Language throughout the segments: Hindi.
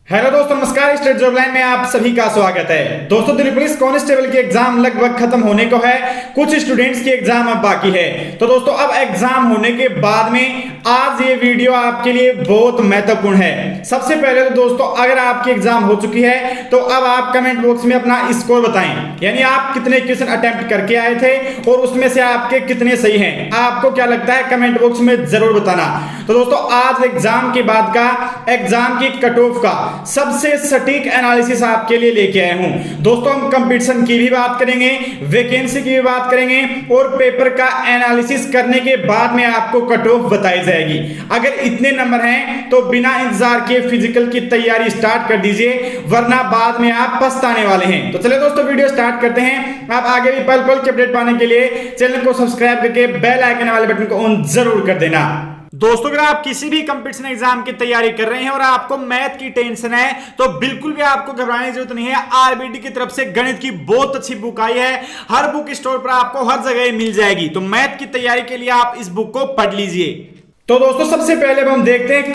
हेलो दोस्तों, नमस्कार। स्टेट जॉब लाइन में आप सभी का स्वागत है। दोस्तों, दिल्ली पुलिस कांस्टेबल की एग्जाम लगभग खत्म होने को है। कुछ स्टूडेंट्स की एग्जाम अब बाकी है। तो दोस्तों, अब एग्जाम होने के बाद में आज ये वीडियो आपके लिए बहुत महत्वपूर्ण है। सबसे पहले तो दोस्तों, अगर आपकी एग्जाम हो चुकी है तो अब आप कमेंट बॉक्स में अपना स्कोर बताएं, यानी आप कितने क्वेश्चन अटेम्प्ट करके आए थे और उसमें से आपके कितने सही हैं। आपको क्या लगता है, कमेंट बॉक्स में जरूर बताना। तो दोस्तों, आज एग्जाम के बाद का एग्जाम की कट ऑफ का सबसे सटीक एनालिसिस आपके लिए लेके आया हूं। दोस्तों, हम कंपटीशन की भी बात करेंगे, वैकेंसी की भी बात करेंगे और पेपर का एनालिसिस करने के बाद में आपको कट ऑफ बताई जाएगी। अगर इतने नंबर हैं तो बिना इंतजार किए फिजिकल की तैयारी स्टार्ट कर दीजिए, वरना बाद में आप पछताने वाले हैं। तो चलिए दोस्तों, वीडियो स्टार्ट करते हैं। आप आगे भी पल पल के अपडेट पाने के लिए चैनल को सब्सक्राइब करके बेल आइकन वाले बटन को ऑन जरूर कर देना। दोस्तों, अगर आप किसी भी कंपटीशन एग्जाम की तैयारी कर रहे हैं और आपको मैथ की टेंशन है तो बिल्कुल भी आपको घबराने की जरूरत नहीं है। आरबीटी की तरफ से गणित की बहुत अच्छी बुक आई है। हर बुक स्टोर पर आपको हर जगह मिल जाएगी। तो मैथ की तैयारी के लिए आप इस बुक को पढ़ लीजिए। तो दोस्तों, सबसे पहले हम देखते हैं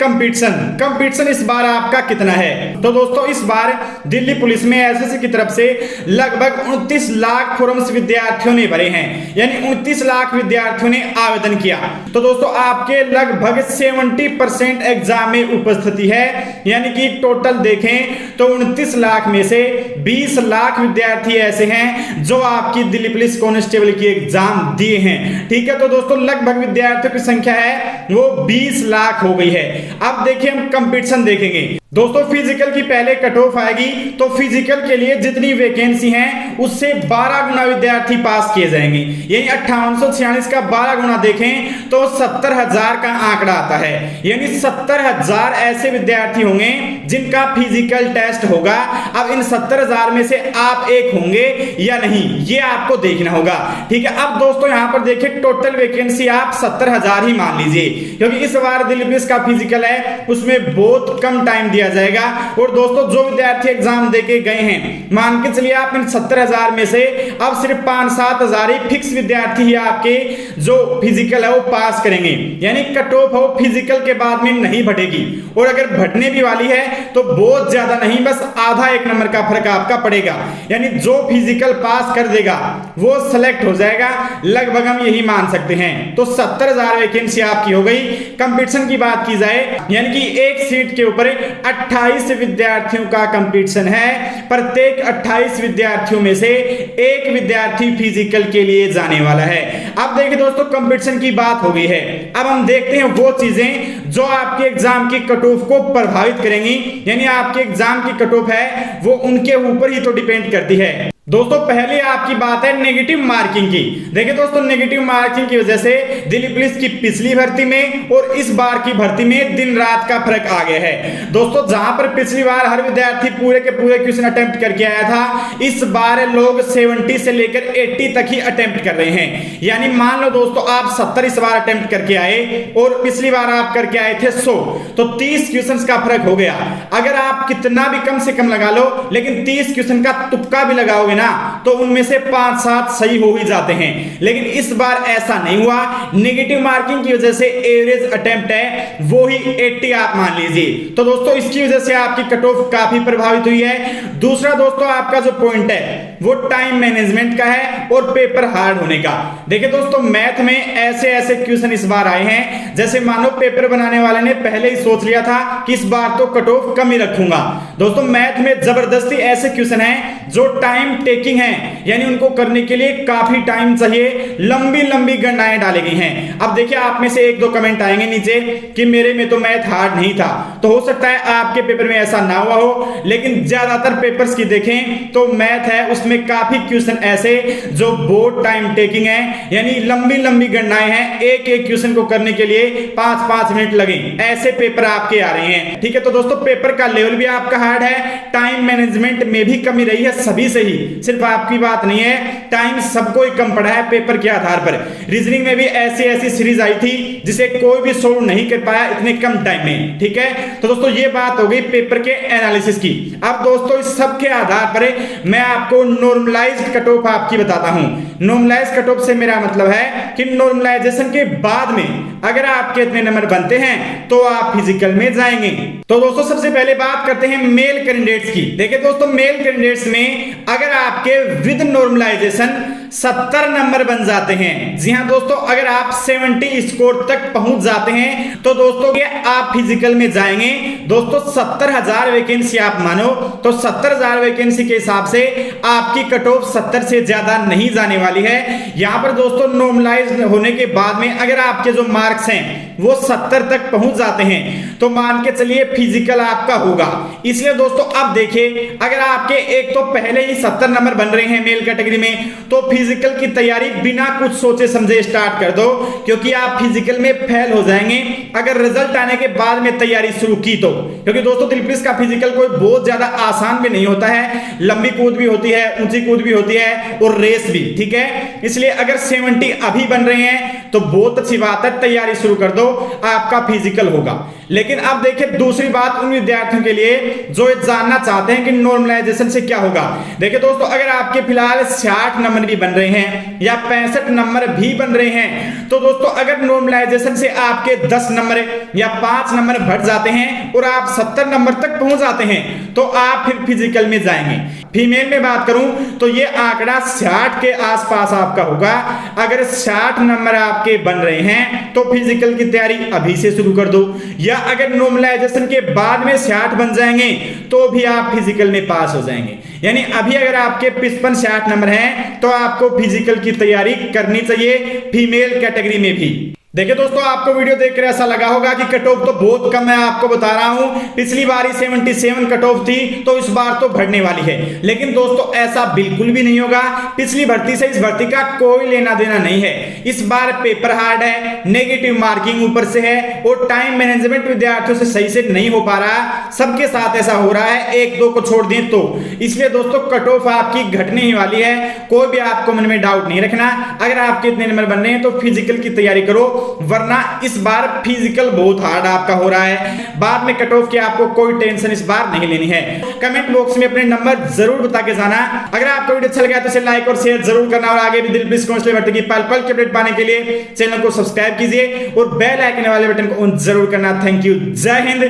कंपटीशन इस बार आपका कितना है। तो दोस्तों, इस बार दिल्ली पुलिस में एसएससी की तरफ से लगभग 29 लाख फॉर्म्स विद्यार्थियों ने भरे हैं, यानी 29 लाख विद्यार्थियों ने आवेदन किया। तो दोस्तों, आपके लगभग 70% एग्जाम में उपस्थिति है, यानी कि टोटल देखें तो 29 लाख में से 20 लाख विद्यार्थी ऐसे हैं जो आपकी दिल्ली पुलिस कांस्टेबल की एग्जाम दिए हैं। ठीक है, तो दोस्तों, लगभग विद्यार्थियों की संख्या है वो 20 लाख हो गई है। अब देखिए, हम कंपटीशन देखेंगे। दोस्तों, फिजिकल की पहले कट ऑफ आएगी तो फिजिकल के लिए जितनी वैकेंसी हैं उससे 12 गुना विद्यार्थी पास किए जाएंगे, यानी 5846 का 12 गुना देखें तो 70,000 का आंकड़ा आता है। यानी 70,000 ऐसे विद्यार्थी होंगे जिनका फिजिकल टेस्ट होगा। अब इन 70,000 में से आप एक होंगे या नहीं, ये आपको देखना होगा। ठीक है, अब दोस्तों यहां पर देखिए, टोटल वैकेंसी आप 70,000 ही मान लीजिए, क्योंकि इस बार दिल्ली पुलिस का फिजिकल है उसमें बहुत कम टाइम दिया जाएगा। और दोस्तों, जो विद्यार्थी एग्जाम देके गए हैं, मान के चलिए आप इन 70,000 में से अब सिर्फ 5-7 हजार ही फिक्स विद्यार्थी ही आपके जो फिजिकल है वो पास करेंगे, यानी कट ऑफ हो फिजिकल के बाद में नहीं बढ़ेगी। और अगर बढ़ने भी वाली है तो बहुत ज्यादा नहीं, बस आधा 1 नंबर का फर्क आपका पड़ेगा। यानी जो फिजिकल पास कर देगा वो सेलेक्ट हो जाएगा, लगभग हम यही मान सकते हैं। तो 70,000 वैकेंसी आपकी हो गई। कंपटीशन की बात की जाए, यानी कि एक सीट के ऊपर 28 विद्यार्थियों का कंपटीशन है। प्रत्येक 28 विद्यार्थियों में से एक विद्यार्थी फिजिकल के लिए जाने वाला है। अब देखिए दोस्तों, कंपटीशन की बात हो गई है। अब हम देखते हैं वो चीजें जो आपके एग्जाम की कट ऑफ को प्रभावित करेंगी, यानी आपके एग्जाम की कट ऑफ है वो उनके ऊपर ही तो डिपेंड करती है। दोस्तों, पहले आपकी बात है नेगेटिव मार्किंग की। देखिए दोस्तों, नेगेटिव मार्किंग की वजह से दिल्ली पुलिस की पिछली भर्ती में और इस बार की भर्ती में दिन रात का फर्क आ गया है। दोस्तों, जहां पर पिछली बार हर विद्यार्थी पूरे के पूरे क्वेश्चन अटेम्प्ट करके आया था, इस बार लोग 70 से लेकर 80 तक ही अटेम्प्ट कर रहे हैं। यानी मान लो दोस्तों, आप 70 इस बार अटेम्प्ट करके आए और पिछली बार आप करके आए थे 100, तो 30 क्वेश्चन का फर्क हो गया। अगर आप कितना भी कम से कम लगा लो, लेकिन 30 क्वेश्चन का तुक्का भी लगाओगे ना तो उनमें से 5-7 सही हो ही जाते हैं। लेकिन इस बार ऐसा नहीं हुआ। नेगेटिव मार्किंग की वजह से एवरेज अटेम्प्ट है वो ही 80 आप मान लीजिए। तो दोस्तों, इसकी वजह से आपकी कट ऑफ काफी प्रभावित हुई है। दूसरा दोस्तों, आपका जो पॉइंट है वो टाइम मैनेजमेंट का है और पेपर हार्ड होने का। देखिए दोस्तों, मैथ में ऐसे ऐसे क्वेश्चन इस बार आए हैं, जैसे मानो पेपर बनाने वाले ने पहले ही सोच लिया था कि इस बार तो कट ऑफ कम ही रखूंगा। दोस्तों, मैथ में जबरदस्ती ऐसे क्वेश्चन हैं जो टाइम टेकिंग है, यानी उनको करने के लिए काफी टाइम चाहिए, लंबी लंबी गणनाएं डाली गई हैं। अब देखिए, आप में से 1-2 कमेंट आएंगे नीचे कि मेरे में तो मैथ हार्ड नहीं था। तो हो सकता है आपके पेपर में ऐसा ना हुआ हो, लेकिन ज्यादातर पेपर्स की देखें तो मैथ है उसमें काफी क्वेश्चन ऐसे जो बहुत टाइम टेकिंग है, यानी लंबी लंबी गणनाएं हैं। एक एक क्वेश्चन को करने के लिए 5-5 मिनट लगे, ऐसे पेपर आपके आ रहे हैं। ठीक है, तो दोस्तों, पेपर का लेवल भी आपका हार्ड है, टाइम मैनेजमेंट में भी कमी रही है सभी से ही, सिर्फ आपकी बात नहीं है। टाइम सबको ही कम पड़ा है पेपर के आधार पर। रीजनिंग में भी ऐसी ऐसी सीरीज आई थी जिसे कोई भी सोल्व नहीं कर पाया इतने कम टाइम में। ठीक है, तो दोस्तों, ये बात हो गई पेपर के एनालिसिस की। अब दोस्तों, इस सब के आधार पर मैं आपको नॉर्मलाइज्ड कट ऑफ आपकी बताता हूं। नॉर्मलाइज्ड कट ऑफ से मेरा मतलब है कि नॉर्मलाइजेशन के बाद में अगर आपके इतने नंबर बनते हैं तो आप फिजिकल में जाएंगे। तो दोस्तों सबसे पहले बात करते हैं मेल कैंडिडेट्स की। देखिए दोस्तों, मेल कैंडिडेट्स में अगर आपके विद नॉर्मलाइजेशन 70 नंबर बन जाते हैं, जी हां दोस्तों, अगर आप 70 स्कोर तक पहुंच जाते हैं तो दोस्तों ये आप फिजिकल में जाएंगे। दोस्तों 70,000 वैकेंसी आप मानो तो 70,000 वैकेंसी के हिसाब से आपकी कट ऑफ 70 से ज्यादा नहीं जाने वाली है। यहां पर दोस्तों नॉर्मलाइज होने के बाद में अगर आपके जो मार्क्स हैं वो 70 तक पहुंच जाते हैं तो मान के चलिए फिजिकल आपका होगा। इसलिए दोस्तों अब देखिए, अगर आपके एक तो पहले ही 70 नंबर बन रहे हैं मेल कैटेगरी में तो फिजिकल की तैयारी बिना कुछ सोचे समझे स्टार्ट कर दो, क्योंकि आप फिजिकल में फेल हो जाएंगे अगर रिजल्ट आने के बाद में तैयारी शुरू की तो। क्योंकि दोस्तों दिलीप पुलिस का फिजिकल कोई बहुत ज्यादा आसान भी नहीं होता है, लंबी कूद भी होती है, ऊंची कूद भी होती है और रेस भी, ठीक है। इसलिए अगर 70 अभी बन रहे हैं तो बहुत अच्छी बात है, तैयारी शुरू कर दो, आपका फिजिकल होगा। लेकिन अब देखिए दूसरी बात उन विद्यार्थियों के लिए जो जानना चाहते हैं कि नॉर्मलाइजेशन से क्या होगा। देखिए दोस्तों, अगर आपके फिलहाल 60 नंबर भी बन रहे हैं या 65 नंबर भी बन रहे हैं तो दोस्तों अगर नॉर्मलाइजेशन से आपके 10 नंबर या 5 नंबर बढ़ जाते हैं और आप 70 नंबर तक पहुंच जाते हैं तो आप फिर फिजिकल में जाएंगे। फीमेल में बात करूं तो ये आंकड़ा 60 के आसपास आपका होगा। अगर 60 नंबर आपके बन रहे हैं तो फिजिकल की तैयारी अभी से शुरू कर दो, या अगर नॉर्मलाइजेशन के बाद में 60 बन जाएंगे तो भी आप फिजिकल में पास हो जाएंगे। यानी अभी अगर आपके 55-60 नंबर हैं तो आपको फिजिकल की तैयारी करनी चाहिए फीमेल कैटेगरी में भी। देखिए दोस्तों, आपको वीडियो देखकर ऐसा लगा होगा कि कट ऑफ तो बहुत कम है, आपको बता रहा हूं पिछली बार 77 कट ऑफ थी तो इस बार तो बढ़ने वाली है। लेकिन दोस्तों ऐसा बिल्कुल भी नहीं होगा, पिछली भर्ती से इस भर्ती का कोई लेना देना नहीं है। इस बार पेपर हार्ड है, नेगेटिव मार्किंग ऊपर से है और टाइम मैनेजमेंट विद्यार्थियों से सही से नहीं हो पा रहा, सबके साथ ऐसा हो रहा है, एक दो को छोड़ दें तो। इसलिए दोस्तों कट ऑफ आपकी घटने ही वाली है, कोई भी आपको मन में डाउट नहीं रखना। अगर आपके इतने नंबर बनने हैं तो फिजिकल की तैयारी करो, वरना इस बार फिजिकल बहुत हार्ड आपका हो रहा है। बाद में कट ऑफ की आपको कोई टेंशन इस बार नहीं लेनी है। कमेंट बॉक्स में अपने नंबर जरूर बता के जाना। अगर आपको वीडियो अच्छा लगा तो इसे लाइक और शेयर जरूर करना और आगे भी दिलीप पुलिस कांस्टेबल भर्ती की पल पल की अपडेट पाने के लिए चैनल को सब्सक्राइब कीजिए और बेल आइकन वाले बटन को ऑन जरूर करना। थैंक यू, जय हिंद,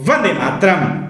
वंदे मातरम।